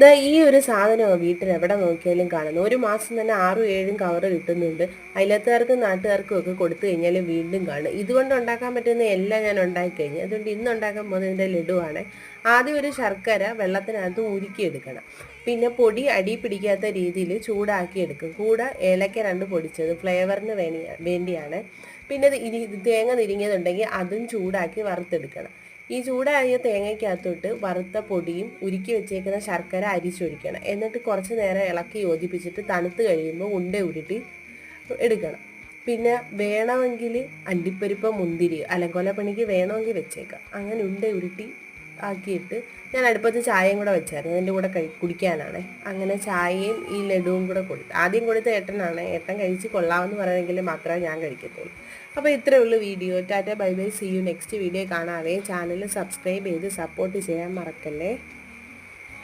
ദാ ഈ ഒരു സാധനമാണ് വീട്ടിൽ എവിടെ നോക്കിയാലും കാണുന്നത്. ഒരു മാസം തന്നെ 6ഉം 7ഉം കവർ കിട്ടുന്നുണ്ട്. അയലത്തുകാർക്കും നാട്ടുകാർക്കും ഒക്കെ കൊടുത്തു കഴിഞ്ഞാൽ വീണ്ടും കാണും. ഇതുകൊണ്ട് ഉണ്ടാക്കാൻ പറ്റുന്ന എല്ലാം ഞാൻ ഉണ്ടാക്കി കഴിഞ്ഞു. അതുകൊണ്ട് ഇന്ന് ഉണ്ടാക്കാൻ പോകുന്നതിൻ്റെ ലഡുവാണ്. ആദ്യം ഒരു ശർക്കര വെള്ളത്തിനകത്ത് ഉരുക്കിയെടുക്കണം. പിന്നെ പൊടി അടി പിടിക്കാത്ത രീതിയിൽ ചൂടാക്കി എടുക്കും. കൂടെ ഏലക്ക 2 പൊടിച്ചത് ഫ്ലേവറിന് വേണ്ടിയാണ്. പിന്നെ തേങ്ങ തിരിങ്ങിയതുണ്ടെങ്കിൽ അതും ചൂടാക്കി വറുത്തെടുക്കണം. ഈ ചൂടായ തേങ്ങയ്ക്കകത്തോട്ട് വറുത്ത പൊടിയും ഉരുക്കി വെച്ചേക്കുന്ന ശർക്കര അരിച്ചൊഴിക്കണം. എന്നിട്ട് കുറച്ച് നേരം ഇളക്കി യോജിപ്പിച്ചിട്ട് തണുത്ത് കഴിയുമ്പോൾ ഉണ്ട ഉരുട്ടി എടുക്കണം. പിന്നെ വേണമെങ്കിൽ അണ്ടിപ്പരിപ്പ് മുന്തിരി അലങ്കോലപ്പണിക്ക് വേണമെങ്കിൽ വെച്ചേക്കാം. അങ്ങനെ ഉണ്ട ഉരുട്ടി ആക്കിയിട്ട് ഞാൻ അടുപ്പത്ത് ചായയും കൂടെ വെച്ചായിരുന്നു. അതിൻ്റെ കൂടെ കുടിക്കാനാണ്. അങ്ങനെ ചായയും ഈ ലഡുവും കൂടെ കൊടുത്തു. ആദ്യം കൊടുത്ത ഏട്ടനാണ്. ഏട്ടൻ കഴിച്ച് കൊള്ളാമെന്ന് പറയുമെങ്കിൽ മാത്രമേ ഞാൻ കഴിക്കത്തുള്ളൂ. അപ്പോൾ ഇത്രയേ ഉള്ളൂ video. Tata bye bye, see you next video കാണാവേ. ചാനൽ സബ്സ്ക്രൈബ് ചെയ്ത് സപ്പോർട്ട് ചെയ്യാൻ മറക്കല്ലേ.